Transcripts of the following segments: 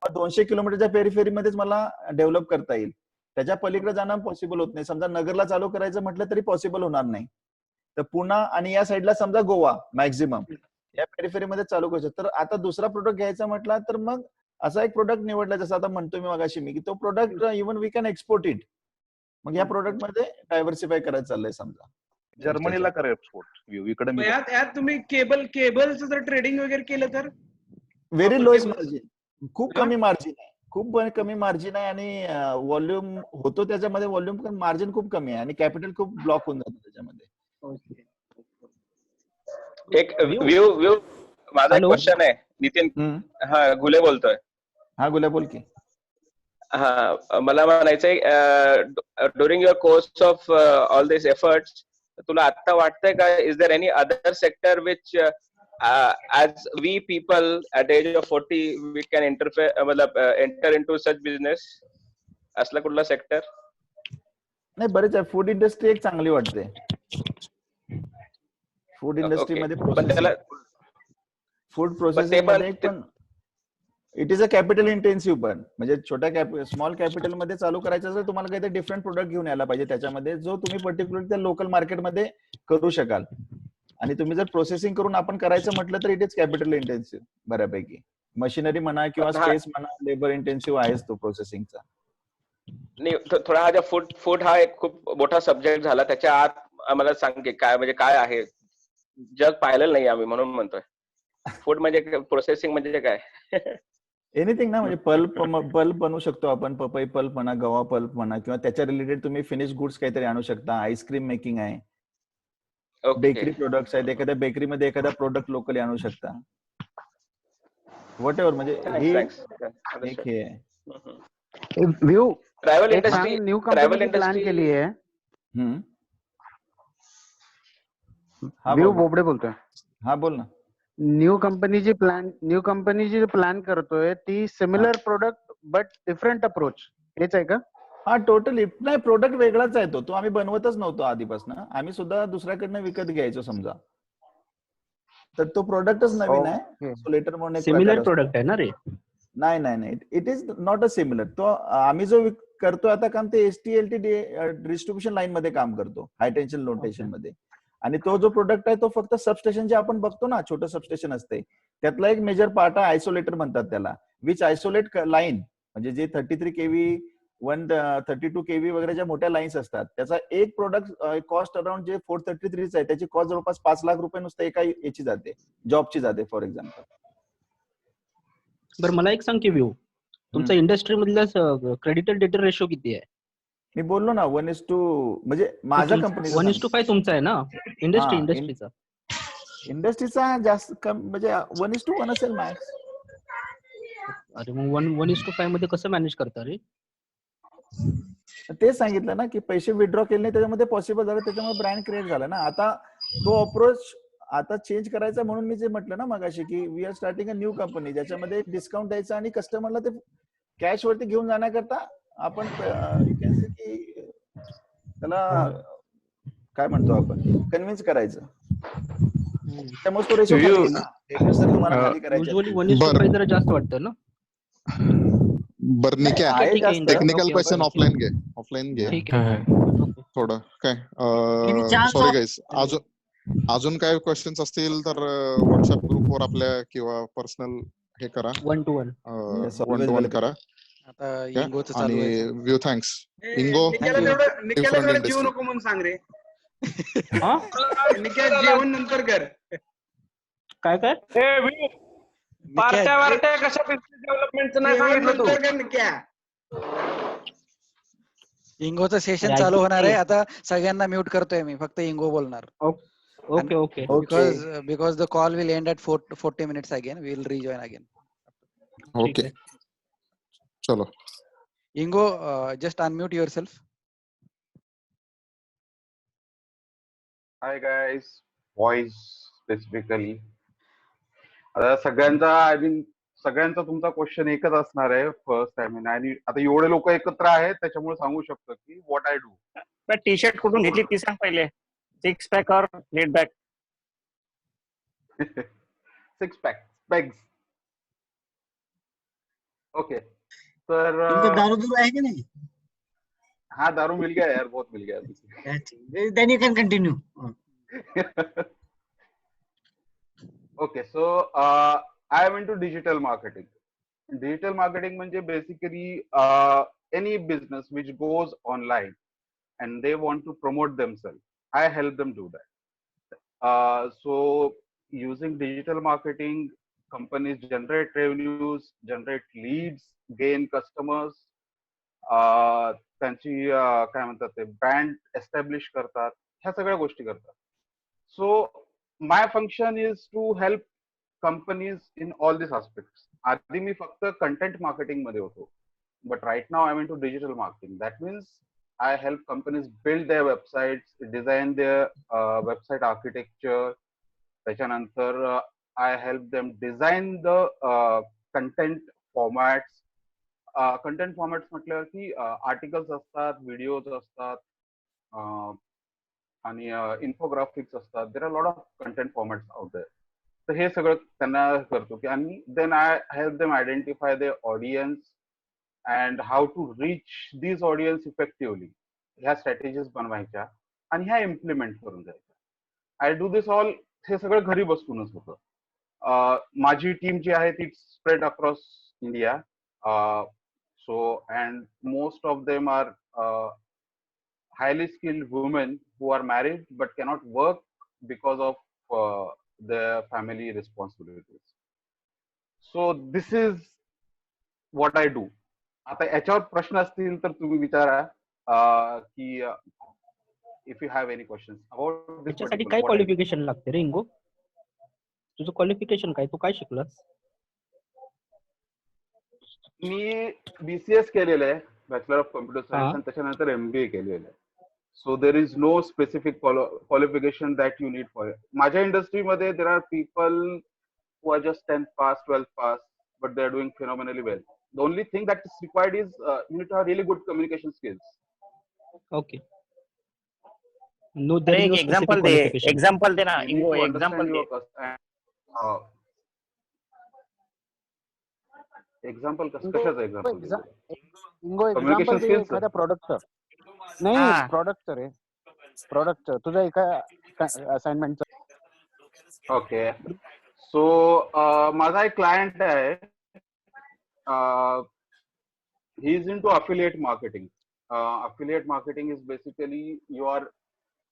200 किलोमीटरच्या पेरिफेरीमध्येच मला डेव्हलप करता येईल. त्याच्या पलीकडे जाणं पॉसिबल होत नाही. समजा नगरला चालू करायचं म्हटलं तरी पॉसिबल होणार नाही. तर पुणा आणि या साईडला समजा गोवा मॅक्झिमम या पेरिफेरीमध्ये चालू करू शकतो. तर आता दुसरा प्रोडक्ट घ्यायचा म्हटला तर मग असा एक प्रोडक्ट निवडला, जसं आता म्हणतो मी मगाशी की तो product even we can export it. मग या प्रोडक्ट मध्ये डायव्हर्सिफाय करायचं चाललंय समजा. जर्मनीला करा एक्सपोर्ट. इकडे मी यात तुम्ही केबलचं जर ट्रेडिंग वगैरे केलं तर व्हेरी लोएस्ट मार्जिन, खूप कमी मार्जिन आहे, खूप कमी मार्जिन आहे आणि व्हॉल्यूम होतो त्याच्यामध्ये, व्हॉल्यूम पण मार्जिन खूप कमी आहे आणि कॅपिटल खूप ब्लॉक होऊन जातं त्याच्यामध्ये. एक व्ह्यू माझा एक क्वेश्चन आहे नितीन. हा गुले बोलतोय. हा गुले बोल की. हा मला म्हणायचंय during your course of all this efforts तुला आता वाटतंय का is there any other sector which as we people at the age of 40 we can enter into such business? असला कुठला सेक्टर? नाही बरेच आहे. फूड इंडस्ट्री एक चांगली वाटते. फूड इंडस्ट्री मध्ये फूड प्रोसेसिंग मध्ये पण it is a capital intensive, पण म्हणजे छोट्या स्मॉल कॅपिटल मध्ये चालू करायचं असेल तुम्हाला काहीतरी डिफरंट प्रोडक्ट घेऊन यायला पाहिजे त्याच्यामध्ये, जो तुम्ही पर्टिक्युलर त्या लोकल मार्केटमध्ये करू शकाल. आणि तुम्ही जर प्रोसेसिंग करून आपण करायचं म्हटलं तर इट इज कॅपिटल इंटेन्सिव्ह बऱ्यापैकी. मशिनरी म्हणा किंवा स्पेस म्हणा, लेबर इंटेन्सिव्ह आहेच तो प्रोसेसिंगचा. थोडा हा फूड हा एक खूप मोठा सब्जेक्ट झाला. त्याच्या आत आम्हाला सांग की काय म्हणजे काय आहे, जग पाहिलेलं नाही आम्ही म्हणून म्हणतोय. फूड म्हणजे प्रोसेसिंग म्हणजे काय? एनिथिंग ना, म्हणजे पल्प बनवू शकतो आपण, पपई पल्प म्हणा, गवा पल्प म्हणा, किंवा त्याच्या रिलेटेड तुम्ही फिनिश गुड्स काहीतरी आणू शकता. आईस्क्रीम मेकिंग आहे, बेकरी प्रोडक्ट्स आहेत, एखाद्या बेकरीमध्ये एखादा प्रोडक्ट लोकली आणू शकता. व्हॉट एव्हर, म्हणजे हे एक हे आहे. View travel industry, new company plan केली आहे. व्यू बोबडे बोलतोय. हा बोल ना. न्यू कंपनी जी प्लॅन करतोय ती similar product but different approach, हेच आहे का? हा टोटली नाही, प्रोडक्ट वेगळाच आहे तो आम्ही बनवतच नव्हतो आधीपासून. आम्ही सुद्धा दुसऱ्याकडनं विकत घ्यायचो समजा, तर तो प्रोडक्टच नवीन आहे. आयसोलेटर म्हणून सिमिलर प्रोडक्ट आहे ना रे? नाही नाही नाही, it is not a similar. तो आम्ही जो करतो आता काम ते STLT डिस्ट्रीब्युशन लाईन मध्ये काम करतो, हाय टेन्शन लो टेन्शन मध्ये. आणि तो जो प्रोडक्ट आहे तो फक्त सबस्टेशन जे आपण बघतो ना, छोटं सबस्टेशन असते, त्यातला एक मेजर पार्ट आहे, आयसोलेटर म्हणतात त्याला, विच आयसोलेट लाईन. म्हणजे जे 33 kV 132 kV वगैरे ज्या मोठ्या लाईन्स असतात, त्याचा एक प्रोडक्ट कॉस्ट अराउंड जे 433 आहे, त्याची कॉस्ट जवळपास 5 लाख रुपये नुसतं एका याची जाते, जॉबची जाते फॉर एक्झाम्पल. बरं मला एक सांग की व्यू, तुमचा इंडस्ट्री मधला क्रेडिटर डेटर रेशो किती आहे? मी बोललो ना 1:2, म्हणजे माझ्या कंपनीचा 1:5 तुमचा आहे ना? इंडस्ट्रीचा जास्त म्हणजे 1:1 असेल मॅक्स. अरे मग 1:5 मध्ये कसं मॅनेज करता रे? तेच सांगितलं ना की पैसे विथड्रॉ केले नाही, त्याच्यामध्ये पॉसिबल झालं, त्याच्यामुळे ब्रँड क्रिएट झाला ना. आता तो अप्रोच आता चेंज करायचा, म्हणून मी जे म्हटलं ना मगाशी की we are starting a new company, ज्याच्यामध्ये डिस्काउंट द्यायचा आणि कस्टमरला ते कॅश वरती घेऊन जाण्याकरता आपण की त्याला काय म्हणतो आपण, कन्व्हिन्स करायचं. त्यामुळे तो रेशो तुम्हाला खाली करायचा. युजुअली 1:5 जरा जास्त वाटतं ना. बरं निक्या, टेक्निकल क्वेश्चन ऑफलाईन घे थोडं. काय सॉरी गाईस, अजून काय क्वेश्चन्स असतील तर व्हॉट्सअप ग्रुपवर आपल्या किंवा पर्सनल हे करा, 1-to-1 करा. आणि व्यू थँक्स. इंगो निकेला जीव नको म्हणून सांग रे. निकेल जेवण नंतर कर. काय पार्ट्या वार्ट्या कशा बिझनेस डेव्हलपमेंटचं नाही सांगितलं तू. इंगोचं सेशन चालू होणार आहे आता. सगळ्यांना म्यूट करतोय मी, फक्त इंगो बोलणार. Okay. Because the call will end at 40 minutes again. We will rejoin again. Okay चलो. Ingo just unmute yourself. Hi guys, voice specifically. आता सगळ्यांचा तुमचा क्वेश्चन एकच असणार आहे फर्स्ट टाइम. आणि आता एवढे लोक एकत्र आहेत त्याच्यामुळे सांगू शकतो की what I do. T shirt कुठून घेतली ती सांग पहिले. 6 पॅक और 8 पॅक? 6 pack specs. ओके तर दारू दूर आहे की नाही? हाँ दारू मिल गया यार, बहुत मिल गया अभी। Then you can continue. Okay, so I am into digital marketing. Digital marketing म्हणजे basically any business which goes online and they want to promote themselves, I help them do that. So using digital marketing, companies generate revenues, generate leads, gain customers, त्यांची काय म्हणतात ते brand establish करतात, ह्या सगळ्या गोष्टी करतात. So my function is to help companies in all this aspects. आधी मी फक्त कंटेंट मार्केटिंग मध्ये होतो, but right now I am into digital marketing. That means I help companies build their websites, design their website architecture. त्याच्यानंतर I help them design the content formats. Content formats म्हटल्यावर की articles असतात, videos असतात आणि infographics असतात. There are lot of content formats out there. तर हे सगळं त्यांना करतो की, आणि then I help them identify the audience and how to reach this audience effectively. ह्या स्ट्रॅटेजीज बनवायच्या आणि ह्या इम्प्लिमेंट करून द्यायच्या. I do this all. हे सगळं घरी बसूनच होतं. माझी टीम जी आहे ती spread across India. So, and most of them are highly skilled women who are married but cannot work because of their family responsibilities. So this is what I do. आता याच्यावर प्रश्न असतील तर तुम्ही विचारा की if you have any questions about this. त्याच्यासाठी काय क्वालिफिकेशन लागते रे इंगो? तुझं क्वालिफिकेशन काय? तू काय शिकलास? मी बीसीएस केलेलं आहे, बॅचलर ऑफ कम्प्युटर सायन्स, आणि त्याच्यानंतर MBA केलेलं आहे. So there is no specific qualification that you need for. माझ्या इंडस्ट्रीमध्ये there are people who are just 10th pass, 12th pass, but they are doing phenomenally well. The only thing that is required is you need to have really good communication skills. Okay. No, there is no specific qualification. Example दे ना इंगो, example example दे. Example कशाचं example? इंगो example दे एखाद्या प्रोडक्टचं. नाही, प्रोडक्टचं रे, प्रोडक्टचं तुझ्या एका असाइनमेंटचं. Okay, सो माझा एक client आहे, he is into affiliate marketing. Affiliate marketing is basically you are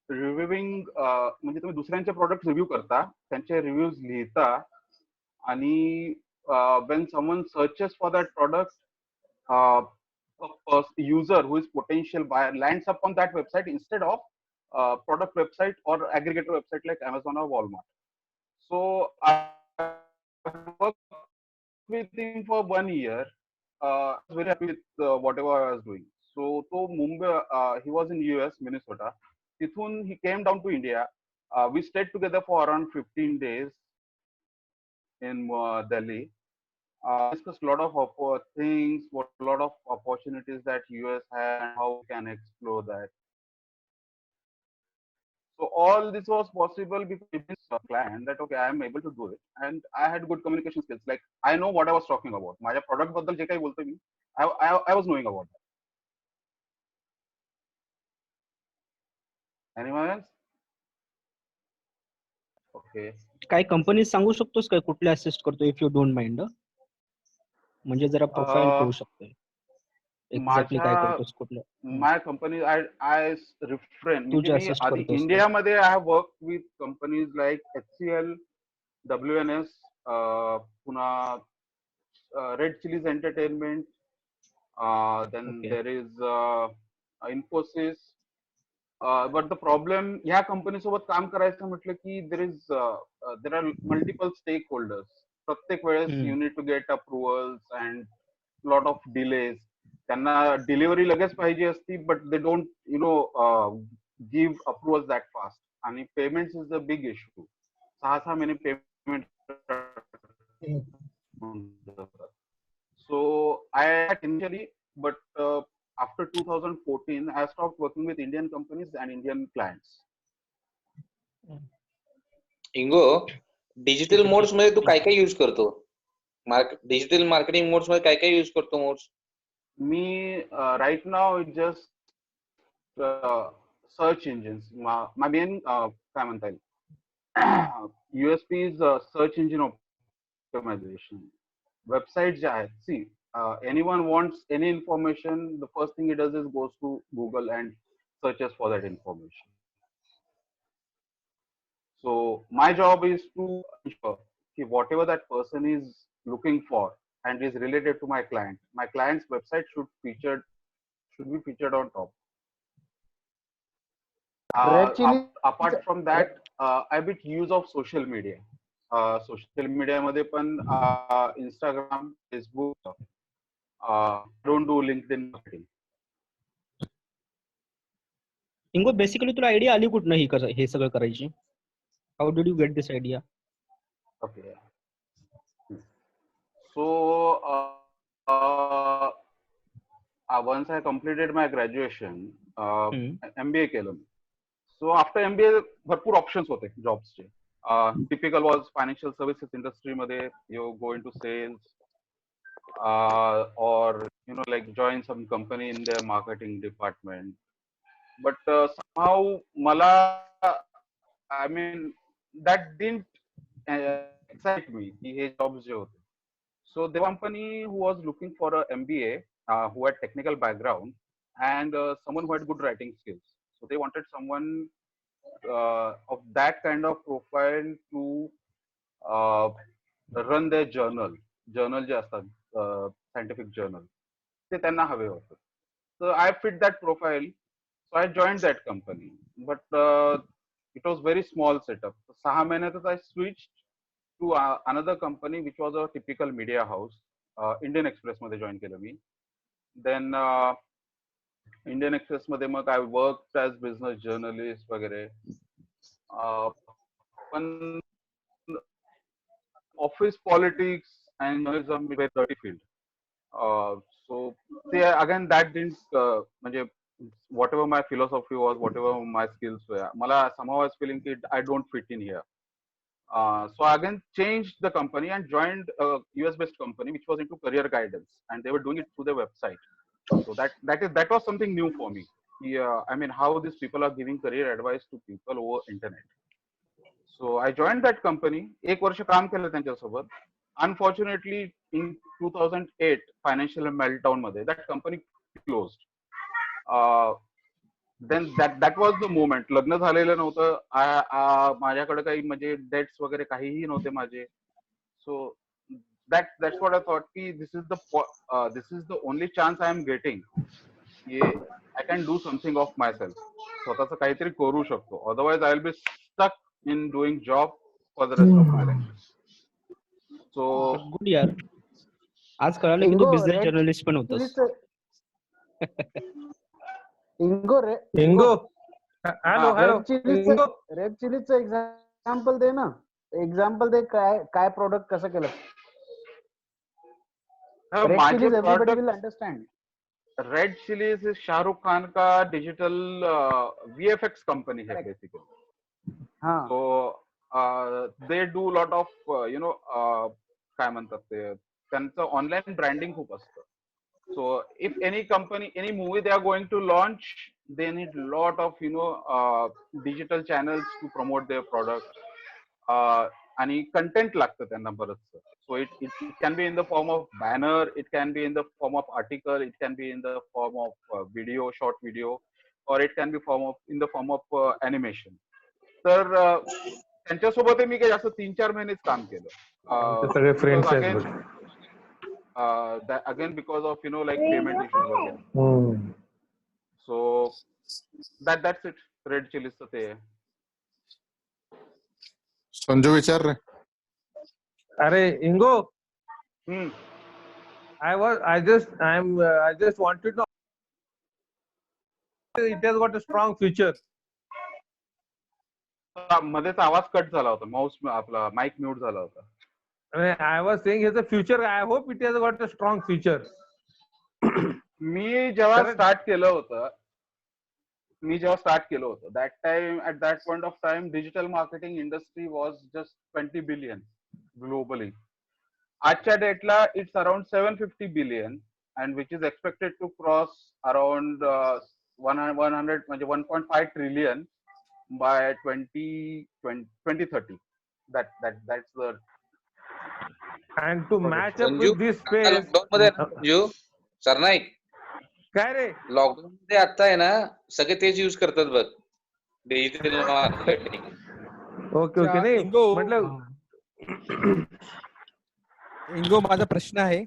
reviewing, म्हणजे तुम्ही दुसऱ्यांचे प्रोडक्ट रिव्ह्यू करता, त्यांचे रिव्ह्यूज लिहिता, आणि when someone searches for that product, a user who is potential buyer lands up on that website instead of product website or aggregator website like Amazon or Walmart. So I worked with him for 1 year. I was very happy with whatever I was doing. So to Mumbai, he was in US, Minnesota. Tithun he came down to India. We stayed together for around 15 days in Delhi. Discussed a lot of things, what a lot of opportunities that US has and how we can explore that. So all this was possible because this client that okay, I am able to do it, and I had good communication skills. Like I know what I was talking about. माझ्या product बद्दल जे काही बोलतोय मी, I was knowing about that. Anyone else? Okay. काय company सांगू शकतोस काय कुठले assist करतो इफ यू डोंट माइंड? म्हणजे जरा प्रोफाइल कळू शकते एक्झॅक्टली काय करतोस कुठलं. माय कंपनी आय रिफ्रेन, इंडियामध्ये I have work with companies like HCL, WNS, पुन्हा red chilies entertainment, then there is Infosys. But the problem, ह्या कंपनी सोबत काम करायचं म्हटलं की there are multiple stakeholders. प्रत्येक वेळेस you need to get approvals and lot of delays. त्यांना डिलिव्हरी लगेच पाहिजे असती, but they don't give approvals that fast. आणि payments is the big issue. 6 महिने payment. So I initially, but after 2014 I stopped working with Indian companies and Indian clients. Ingo, digital modes मध्ये तू काय काय use करतो? Digital marketing modes मध्ये काय काय यूज करतो मोड्स? मी right now just search engines. My main काय म्हणता येईल USP is search engine optimization. Website जे आहेत, see anyone wants any information, the first thing he does is goes to Google and searches for that information. So my job is to ensure that whatever that person is looking for and is related to my client's website should be featured on top. Apart from that, I bit use of social media. Social media मध्ये पण Instagram, Facebook. Don't do LinkedIn marketing. Ingo, basically तुला idea आली कुठनं हे सगळं करायची? How did you get this idea? Okay. So once I completed my graduation, MBA केलं मी. So after MBA भरपूर ऑप्शन्स होते जॉब्सचे. Typical was financial services industry मध्ये you go into sales, or like join some company in their marketing department. But somehow mala, I mean, that didn't excite me ki he jobs je hote. So the company who was looking for a MBA, who had technical background and someone who had good writing skills. So they wanted someone of that kind of profile to run their journal जे असतात, scientific journal, ते त्यांना हवे होते. So I fit that profile, so I joined that company, but it was very small setup. 6 महिन्यातच I switched to another company which was a typical media house. Indian Express मध्ये join केलं मी. Then Indian Express मध्ये मग I worked as business journalist वगैरे. पण office politics and journalism is a very dirty field. So again that didn't whatever my philosophy was, whatever my skills were, mala somehow I was feeling that I don't fit in here. So I again changed the company and joined a US based company which was into career guidance, and they were doing it through their website. So that was something new for me. I mean, how these people are giving career advice to people over internet. So I joined that company. एक वर्ष काम केलं त्यांच्यासोबत. Unfortunately, in 2008 financial meltdown मध्ये that company closed. Then that was the moment. लग्न झालेलं नव्हतं. माझ्याकडे काही म्हणजे डेट्स वगैरे काहीही नव्हते माझे. So that's what I thought की this is the only chance I am getting. I can do something of myself. स्वतःचं काहीतरी करू शकतो. Otherwise I will be stuck in doing job for the rest of my life. So good यार, आज कळालं की तू बिझनेस जर्नलिस्ट पण होतास. इंगो हॅलो रेड चिलीचं एक्झाम्पल दे ना. एक्झाम्पल दे, काय प्रोडक्ट कसं केलं? Red chillies everybody will understand. Red chillies Shahrukh Khan का डिजिटल VFX कंपनी है basically. So they do lot of काय म्हणतात ते, त्यांचं ऑनलाईन ब्रँडिंग खूप असतं. So if any company, any movie they are going to launch, they need lot of digital channels to promote their product. आणि content लागतं त्यांना बरंच. So it can be in the form of banner, it can be in the form of article, it can be in the form of video, short video, or it can be in the form of animation. तर त्यांच्यासोबत मी काही जास्त 3-4 महिनेच काम केलं. सगळे friends आहेत. Again because of like payment issues वगैरे. So that's it. Red चिलीजचं ते आहे. संजू विचार रे. अरे इंगो, I just wanted to know, it has got a strong future. मध्येच आवाज कट झाला होता. माऊस आपला माईक म्यूट झाला होता. I was saying it's a future. I hope it has got a strong future. मी जेव्हा स्टार्ट केलं होतं, at that point of time digital marketing industry was just 20 billion globally. आजच्या डेटला it's around 750 billion and which is expected to cross around 100 म्हणजे 1.5 trillion by 2030. That's the. And to match up Sanju with this space. Lockdown मध्ये संजू सरनाईक काय रे lockdown मध्ये आता आहे ना सगळे तेच यूज करतात बघ डिजिटल मार्केटिंग. ओके नाही म्हटलं इंगो माझा प्रश्न आहे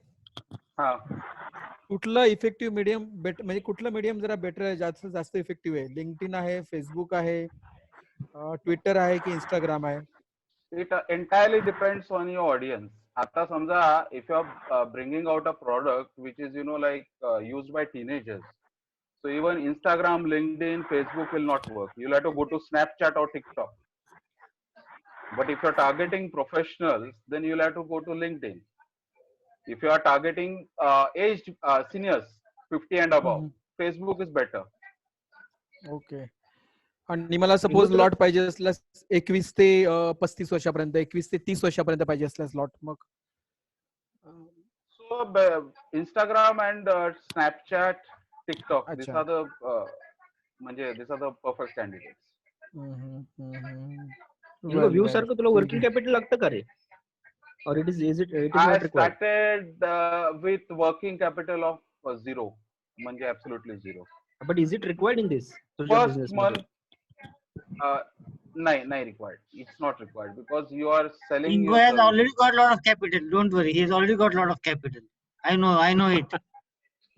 हा कुठलं इफेक्टिव्ह मीडियम बेटर म्हणजे कुठलं मीडियम जरा बेटर आहे जास्त इफेक्टिव्ह आहे लिंक्डइन आहे फेसबुक आहे ट्विटर आहे की इंस्टाग्राम आहे It entirely depends on your audience. आता समजा if you are bringing out a product which is used by teenagers, so even Instagram, LinkedIn, Facebook will not work. You'll have to go to Snapchat or TikTok. But if you're targeting professionals, then you'll have to go to LinkedIn. If you are targeting aged seniors, 50 and above, Facebook is better. Okay आणि मला suppose lot पाहिजे असल्यास 21 ते 35 वर्षापर्यंत 21 ते 30 वर्षापर्यंत पाहिजे असल्यास lot mug So Instagram and Snapchat, TikTok, these are the these are the perfect candidates. View सारखं तुला वर्किंग कॅपिटल लागतं का रे or it is I not required? started with working capital of 0, म्हणजे absolutely 0. But is it required in this First month, नाही required. It's not required because you are selling. Ingo has already got a lot of capital. Don't worry, he has already got a lot of capital. I know it.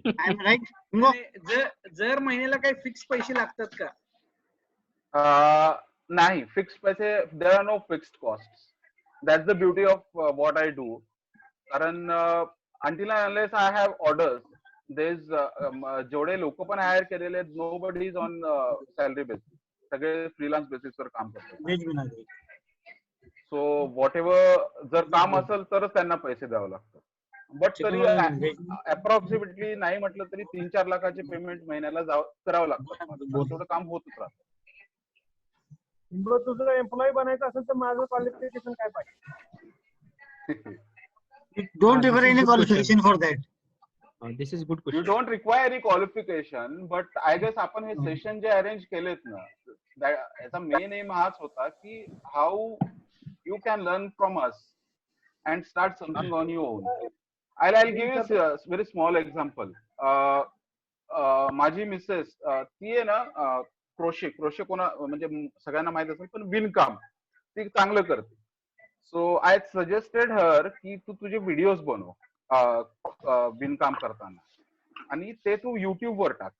I'm right. Ingo? जर महिन्याला काही fix पैसे लागतात का नाही fixed पैसे. There are no fixed costs. That's the beauty of what I do. कारण until and unless I have orders, there's जेवढे लोक पण हायर केलेले nobody is on salary basis. सगळे फ्रीलान्स बेसिस वर काम करतात. सो व्हॉट एव्हर जर काम असेल तरच त्यांना पैसे द्यावं लागतं. बट तरी अप्रॉक्सिमेटली नाही म्हटलं तरी 3-4 लाखाचे पेमेंट महिन्याला करावं लागतं. थोडं काम होतच राहतं. तुझं एम्प्लॉई बनायचं असेल तर माझं क्वालिफिकेशन काय पाहिजे? Don't require any qualification for that. This is good question. You don't require any qualification, but I guess आपण हे सेशन जे अरेंज केलेत ना, याचा मेन एम हाच होता की how you can learn from us and start something on your own. I'll give you a very small example. माझी Mrs ती आहे ना क्रोशे कोणा म्हणजे सगळ्यांना माहित असेल पण विणकाम ती चांगलं करते. सो आय सजेस्टेड हर की तू तुझे व्हिडिओज बनव विणकाम करताना आणि ते तू युट्यूब वर टाक.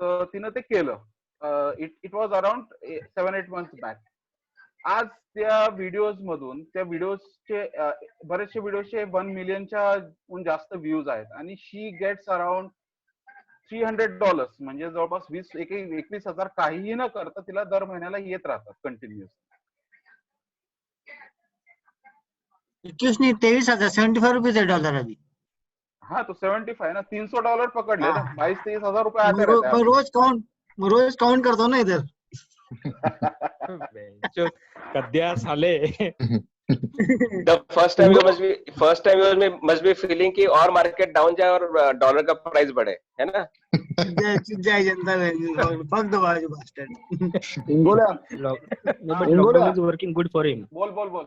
तर तिनं ते केलं. It was around 7-8 months back. आज त्या व्हिडिओज मधून त्या व्हिडिओजचे बरेचसे व्हिडिओचे 1 मिलियनच्या जास्त व्ह्यूज आहेत आणि शी गेट्स अराउंड $300 म्हणजे जवळपास 21,000 काहीही न करता तिला दर महिन्याला येत राहतात कंटिन्युअस. 23,000 75 रुपीज आहे डॉलर अभी. हाँ तो 75 ना $300 पकड़ ले ना 22-23 हजार रुपए आते रहते हैं. मैं रोज काउंट करता हूँ ना इधर. कद्या साले. The first time you must be feeling कि और मार्केट डाउन जाए और डॉलर का प्राइस बढ़े, है ना? जय जनता fuck the bastard. इंगोला lockdown is working good for him. बोल.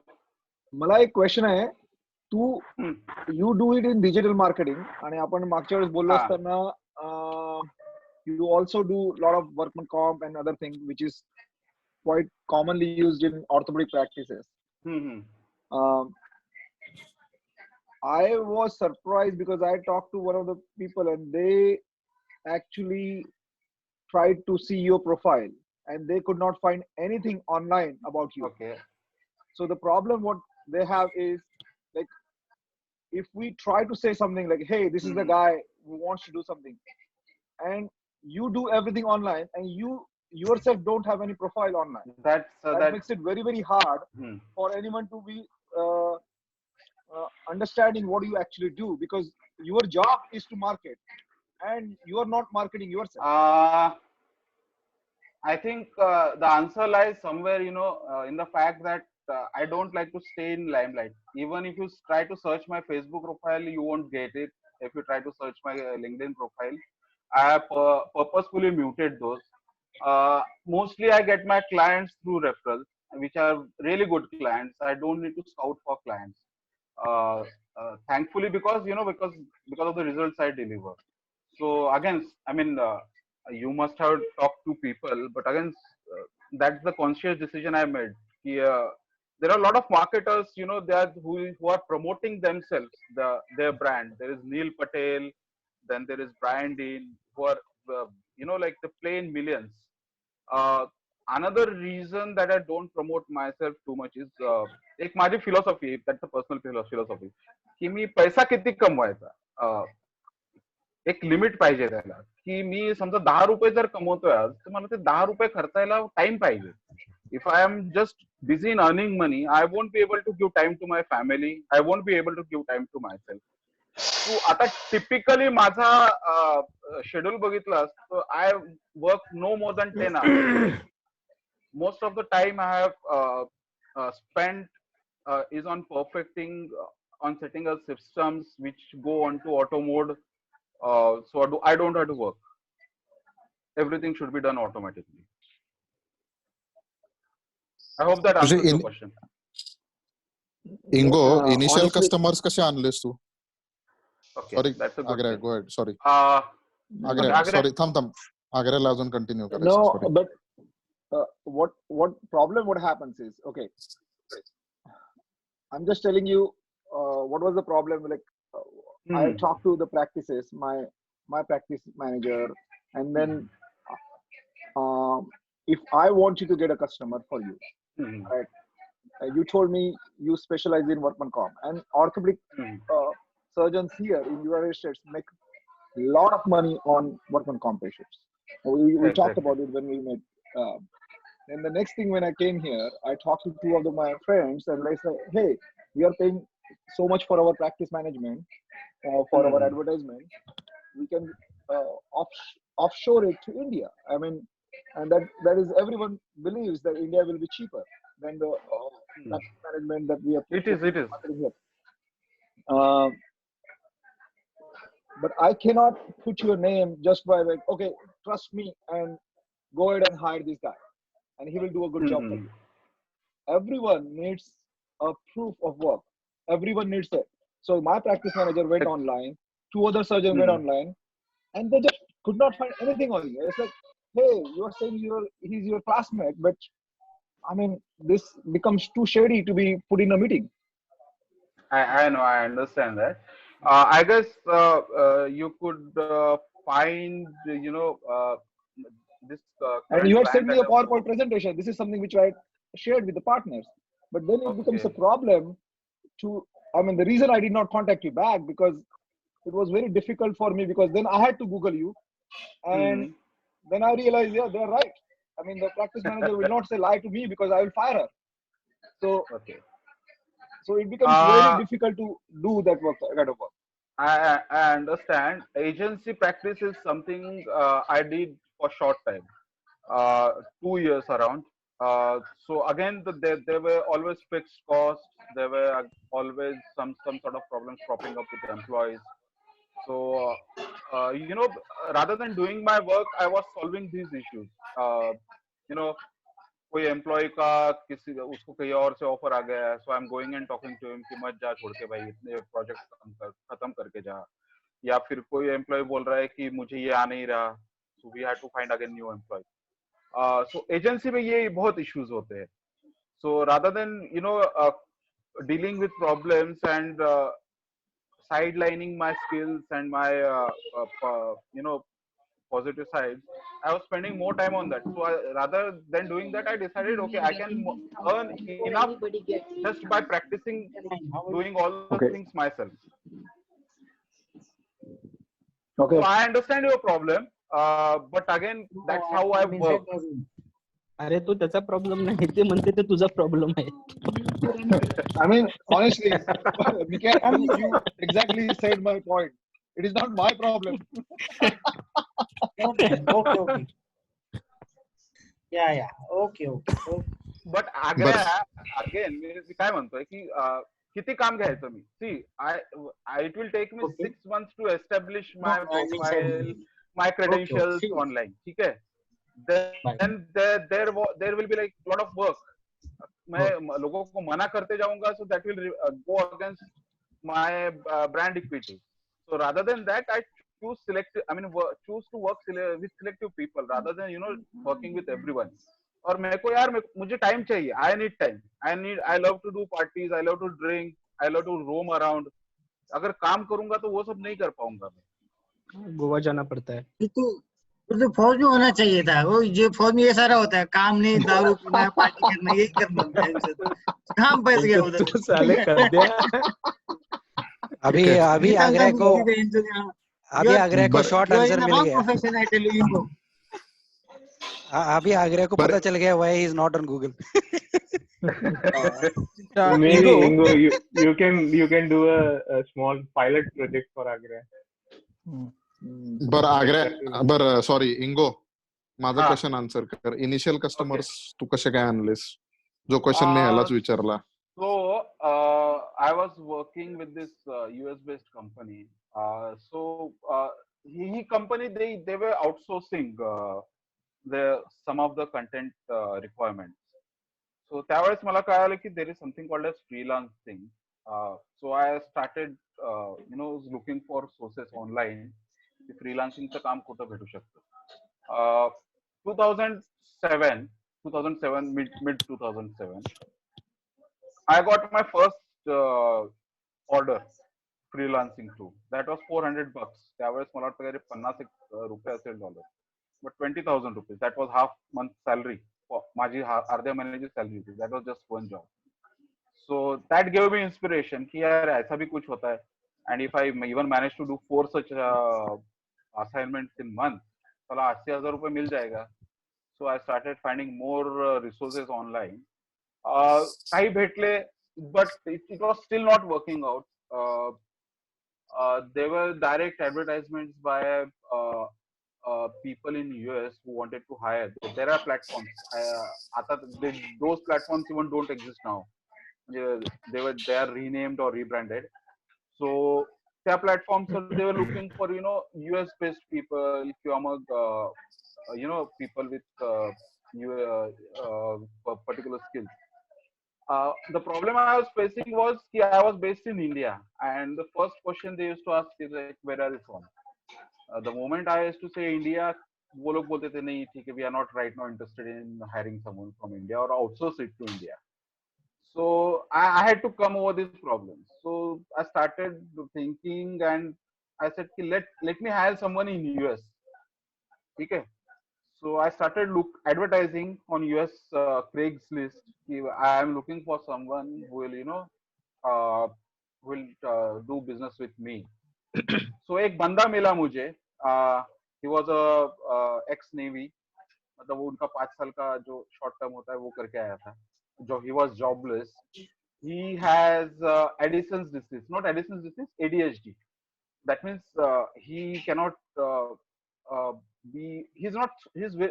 मला एक क्वेश्चन आहे. तू you do it in digital marketing आणि आपण मागच्या वेळेस बोललो असताना you also do a lot of workman comp and other things which is quite commonly used in orthopedic practices. I was surprised because I talked to one of the people and they actually tried to see your profile and they could not find anything online about you. Okay. So the problem what they have is like if we try to say something like, hey, this is the guy who wants to do something, and you do everything online and you yourself don't have any profile online, that makes it very, very hard for anyone to be understanding what you actually do, because your job is to market and you are not marketing yourself. I think the answer lies somewhere in the fact that I don't like to stay in limelight. Even if you try to search my Facebook profile, you won't get it. If you try to search my LinkedIn profile, I have purposefully muted those. Mostly I get my clients through referrals, which are really good clients. I don't need to scout for clients. Thankfully, because because of the results I deliver. So again, I mean, you must have talked to people, but again, that's the conscious decision I made. There are a lot of marketers, they are who are promoting themselves, their brand. There is Neil Patel, then there is Brian Dean, who are like they play in millions. Another reason that I don't promote myself too much is एक माझी philosophy, that's a personal philosophy, की मी पैसा किती कमवायचा, एक limit पाहिजे त्याला, की मी समजा 10 रुपये जर कमवतोय आज, तर मला ते 10 रुपये खर्चायला टाइम पाहिजे. If I am just busy in earning money, I won't be able to give time to my family. I won't be able to give time to myself. So आता typically माझा schedule बघितलास, so I work no more than 10 hours. Most of the time I have spent is on perfecting, on setting up systems which go onto auto mode. So I don't have to work. Everything should be done automatically. I hope that answers your question. Ingo, initial honestly, customers कसे आणलेस तू? Okay, Sorry, that's a good Agra, thing. go ahead. Sorry. Okay, Agra, sorry, थांब. Agra अजून continue करायचं. no, Sorry. but what problem what happens is, okay, I'm just telling you what was the problem. Like I talked to the practices, my practice manager, and then if I want you to get a customer for you, right? You told me you specialize in workman comp, and orthopedic surgeons here in the United States make a lot of money on workman comp patients. We talked about it when we met. And the next thing, when I came here, I talked to two of my friends, and they said, "Hey, we are paying so much for our practice management, for our advertisement. We can offshore it to India." I mean, and that is, everyone believes that India will be cheaper than the practice management that we are. It is. Here. But I cannot put your name just by like, okay, trust me and go ahead and hire this guy, and he will do a good job for you. Everyone needs a proof of work. Everyone needs it. So my practice manager went online, two other surgeons went online, and they just could not find anything on you. It's like, hey, you are saying he's your classmate, but I mean, this becomes too shady to be put in a meeting. I know, I understand that. I guess you could find, this. And you had sent me a PowerPoint presentation. This is something which I shared with the partners. But then it becomes a problem to, I mean, the reason I did not contact you back, because it was very difficult for me, because then I had to Google you. And then I realized, yeah, they're right. I mean, the practice manager will not say lie to me, because I will fire her. So, so it becomes very difficult to do that kind of work. I understand. Agency practice is something I did for short time, 2 years around. So again, there were always fixed costs. There were always some sort of problems cropping up with the employees. So rather than doing my work, I was solving these issues. कोई employee का उसको कहीं और से offer आ गया है, so I am going and talking to him कि मत जा छोड़ के भाई, इतने प्रोजेक्ट खत्म करके जा. या फिर कोई एम्प्लॉय बोल रहा है कि मुझे ये आ नहीं रहा, so we have to find again new employ. So agency में ये बहुत इश्यूज होते हैं. So rather than dealing with problems and sidelining my skills and my positive sides, I was spending more time on that. So rather than doing that, I decided, okay, I can earn enough just by practicing, doing all the things myself. Okay. So I understand your problem, but again, that's how I work. अरे तो त्याचा problem नाही, ते म्हणते ते तुझा problem आहे. I mean, honestly, you exactly said my point. It is not my problem. Okay. Yeah. Okay. But again मी काय म्हणतोय की किती काम घ्यायचं मी see I it will take me 6 months to establish my profile my credentials online. ठीक आहे. then there will be like lot of work. मैं लोगों को मना करते जाऊंगा, so that will go against my brand equity. So rather than that, I choose choose to work with selective people rather than working with everyone. और मेरे को यार मुझे टाइम चाहिए. I need time. I love to do parties. I love to drink. I love to roam around. अगर काम करूंगा तो वो सब नहीं कर पाऊंगा मैं. गोवा जाना पड़ता है. तो फौज में होना चाहिए था. वो जो फौज में ये सारा होता है, काम नहीं, दारू पीना, पार्टी करना, यही करना होता है. काम फंस गया उधर. तो साले कर दिया. अभी आगरा को शॉर्ट आंसर मिल गया. Profession I tell you. अभी आगरा को पता चल गया why he is not on Google. Maybe Ingo, you can do a small pilot project for Agra. Sorry Ingo, माझा क्वेश्चन आन्सर कर. इनिशियल कस्टमर्स तू कसे काय आणलेस, जो क्वेश्चन मी ह्यालाच विचारला. So I was working with this US based company. He company they were outsourcing some of the content requirements. So त्यावेळेस मला कळालं की there is something called as freelancing. So I started looking for sources online. फ्रीलान्सिंगचं काम कुठं भेटू शकतं. 2007 mid 2007 I got my first order freelancing through. That was $400. त्यावेळेस मला वाटतं काहीतरी $50 असेल dollar. But 20,000 rupees. That was half month salary. माझी अर्ध्या महिन्याची सॅलरी होती. That was just one job. So that gave me inspiration कि यार ऐसा भी कुछ होता है. And if I even manage to do 4 such assignments in month, चला 80,000 रुपये मिल जाएगा. So I started finding more resources online. काही भेटले, but it was still not working out. There were direct advertisements by people in US who wanted to hire. There are platforms. Those platforms even don't exist now. They are renamed or rebranded. So त्या platforms they were looking for US based people किंवा मग people with particular skills. The problem I was facing was I was based in India, and the first question they used to ask is like, where are you from? The moment I used to say India, वो लोग बोलते थे नहीं ठीक है, we are not right now interested in hiring someone from India or outsource it to India. So I had to come over these problems. So I started thinking and I said, let me hire someone in US. Okay. So I started advertising on US Craigslist. I am looking for someone who will do business with me. So एक बंदा मिला मुझे. He was a ex-Navy. मतलब वो उनका 5 साल का जो short term होता है वो करके आया था. He was jobless. He has Addison's disease, not Addison's disease, ADHD. That means he cannot he's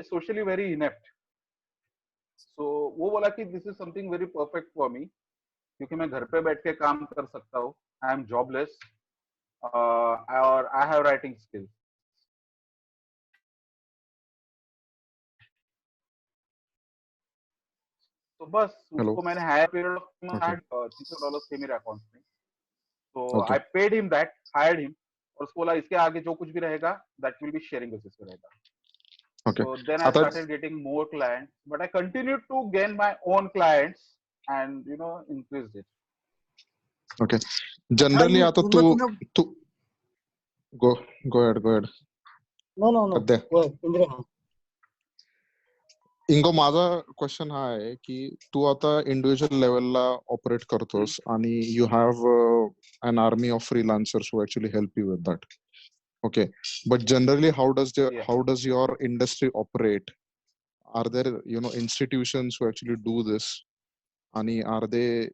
socially very inept. So वो बोला कि this is something very perfect for me, क्योंकि मैं घर पे बैठ के काम कर सकता हूँ. I am jobless, और I have writing skills. तो बस उसको मैंने हायर पीरियड ऑफ $300 थे मेरे अकाउंट में. तो I paid him that, hired him, और उसको बोला इसके आगे जो कुछ भी रहेगा that will be sharing basis पे रहेगा. Okay. So then I started getting more clients, but I continued to gain my own clients and increased it. Okay. Generally आता तू go ahead. No. Go ahead. इंगो, माझा question हा आहे की तू आता इंडिव्हिज्युअल लेवलला ऑपरेट करतोस आणि you have an army of freelancers who actually help you with that. Okay, but generally how does your industry operate? Are there institutions who actually do this, and are they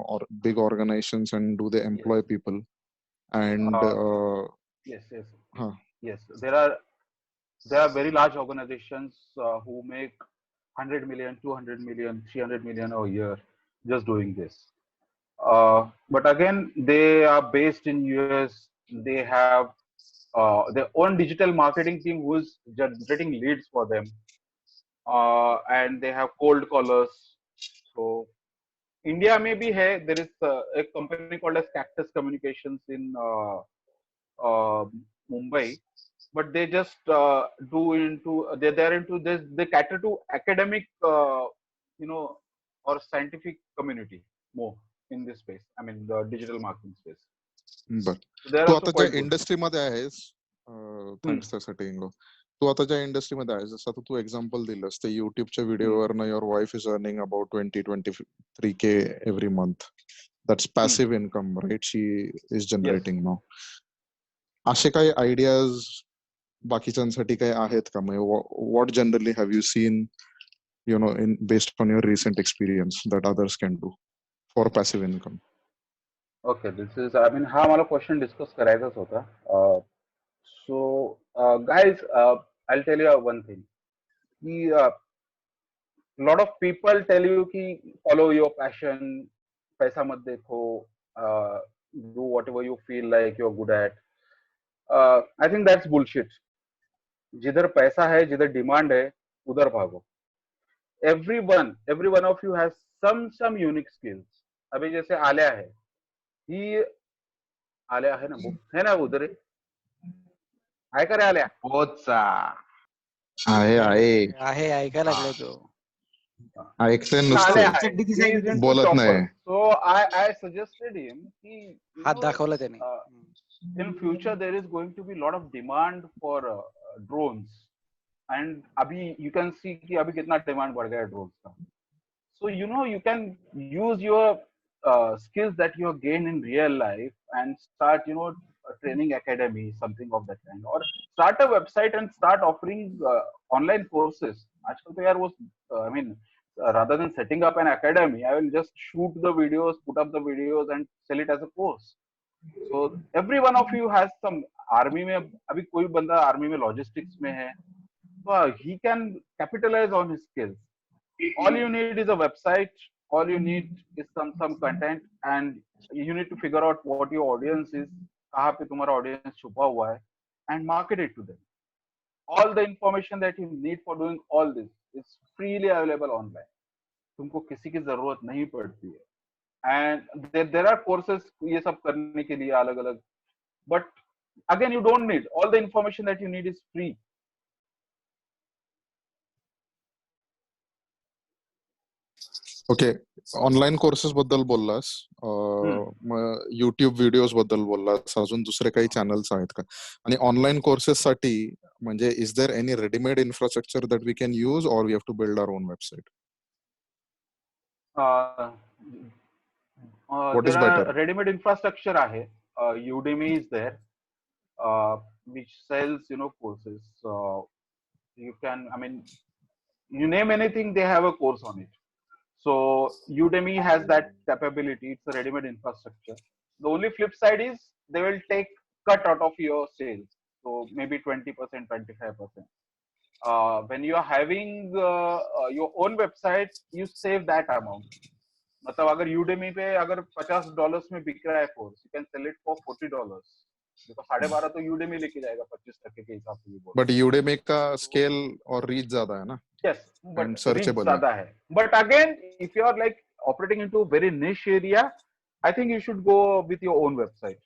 or big organizations, and do they employ people? And yes, there are very large organizations who make 100 million, 200 million, 300 million a year just doing this. But again, they are based in US. They have their own digital marketing team who is generating leads for them, and they have cold callers. So India may be here. There is a company called as Cactus Communications in uh, Mumbai, but they just they're into this. They cater to academic, or scientific community more in this space. I mean, the digital marketing space. बर So they're तू also आता ज्या quite good. इंडस्ट्रीमध्ये आहेस, thanks त्यासाठी इंगो. तू आता ज्या इंडस्ट्रीमध्ये आहेस, जसं आता तू एक्झाम्पल दिलंस ते युट्यूबच्या व्हिडिओवरनं your wife is earning about 20-23K every month. That's passive income, right? She is generating now. असे काही आयडियाज बाकीच्यांसाठी काही आहेत का? म्हणजे what generally have you seen, in based on your recent experience that others can do for passive income? Okay, this is, I mean, हा मला question discuss करायचाच होता. So guys, I'll tell you one thing. Lot of people tell you ki follow your passion, पैसा मत देखो, do whatever you feel like you're good at. I think that's bullshit. जिधर पैसा है, जिधर डिमांड है, उधर भागो. every one of you has some unique skills. अभी जैसे आलिया है, आलिया है ना, है ना उधर आहे का रे आलिया? आहे ऐकायला लागलो तो. ऐकते नुसतं बोलत नाही. So I suggested him कि हात दाखवला त्याने. in future there is going to be lot of demand for drones, and अभी you can see कि अभी कितना demand बढ़ गया है drones का. So you can use your skills that you have gained in real life and start a training academy, something of that kind, or start a website and start offering online courses. आजकल तो यार वो I mean, rather than setting up an academy, I will just shoot the videos, put up the videos and sell it as a course. So every one of you has some. Army में अभी कोई बंदा army में logistics में है, so he can capitalize on his skills. All you need is a website. All you need is some content, and you need to figure out what your audience is, कहाँ पे तुम्हारा audience छुपा हुआ है, and market it to them. All the information that you need for doing all this is freely available online. तुमको किसी की जरूरत नहीं पड़ती है. And there are courses ये सब करने के लिए अलग अलग, but again you don't need. All the information that you need is free. Okay, online courses बद्दल बोललास, युट्यूब व्हिडिओज बद्दल बोललास, अजून दुसरे काही चॅनल्स आहेत का? आणि ऑनलाईन कोर्सेस साठी म्हणजे is there any readymade infrastructure that we can use or we have to build our own website? There are ready-made infrastructure आहे. Udemy is there, which sells courses. You can, I mean, you name anything, they have a course on it. So Udemy has that capability. It's a ready-made infrastructure. The only flip side is they will take cut out of your sales. So maybe 20%, 25%. When you are having your own website, you save that amount. मतलब अगर Udemy पे अगर $50 में बिक रहा है course, you can sell it for $40. देखो 12.5 तो Udemy लेके जाएगा 25% के हिसाब से. बट Udemy का स्केल और रीच ज्यादा है ना? Yes, but reach ज़्यादा है. But again, if you are like operating into a very niche area, I think you should go with your own website.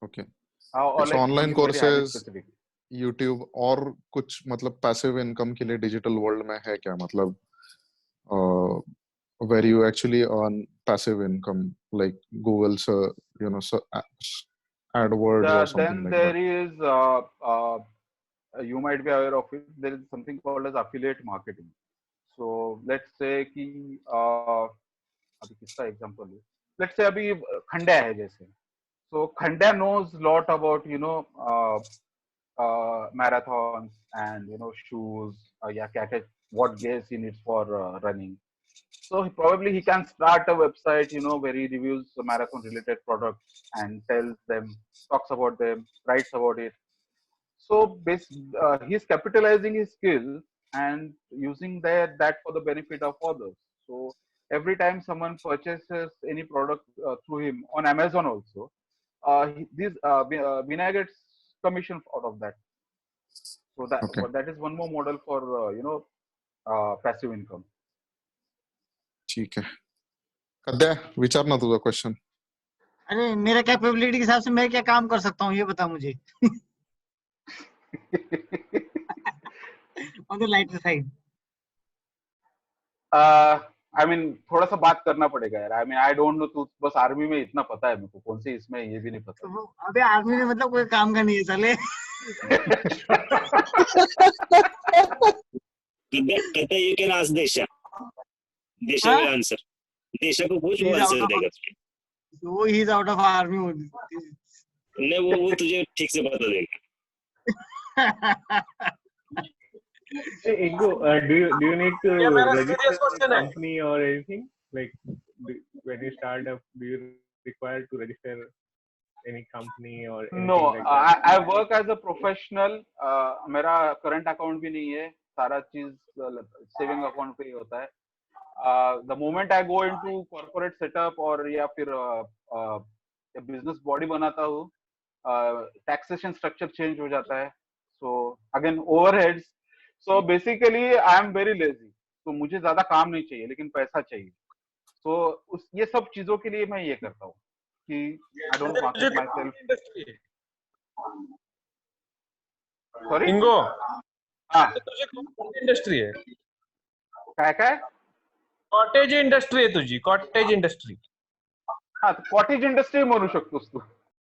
Okay. Or so like online courses, courses, YouTube और कुछ मतलब passive income के लिए digital world में है क्या? मतलब where you actually earn passive income like Google's AdWords or something like that. Then there is you might be aware of it. There is something called as affiliate marketing. So let's say कि अभी किसका example है? Let's say अभी खंड्या है जैसे. So Khandya knows lot about marathons and shoes, what gears he needs for running. So probably he can start a website where he reviews marathon related products and tells them, talks about them, writes about it. So he's capitalizing his skills and using that for the benefit of others. So every time someone purchases any product through him on Amazon also, Vinay gets commission out of that. So that is one more model for passive income. ठीक है. कद्या, विचार ना तुझा question. अरे मेरा capability के हिसाब से मैं क्या काम कर सकता हूँ ये बता मुझे. On the lighter side. I mean थोड़ा सा बात करना पड़ेगा यार. I mean I don't know, तू बस आर्मी में इतना पता है मेरे को, कौन सी इसमें ये भी नहीं पता. तो अबे आर्मी में मतलब कोई काम का नहीं है साले. you can ask Desha. Desha will answer. Desha को पूछ, वो आंसर देगा तुझे. So he is out of army. नहीं, वो तुझे ठीक से बता देगा. Hey, Ingo, do you need to register a company or anything? Like when you start up, do you require to register any company or anything? No, like that? I work as a professional. मेरा current account भी नहीं है, सारा चीज saving account पे ही होता है. The moment I go into corporate setup और या फिर business body बनाता हूँ, taxation structure change हो जाता है. So again overheads. So basically I am very lazy. तो मुझे ज्यादा काम नहीं चाहिए लेकिन पैसा चाहिए. So ये सब चीजों के लिए मैं ये करता हूँ कि I don't market myself. Sorry? इंगो, हाँ. तुझी कॉटेज इंडस्ट्री आहे. काय? कॉटेज इंडस्ट्री आहे तुझी, कॉटेज इंडस्ट्री. हाँ, कॉटेज इंडस्ट्री म्हणू शकतोस तू.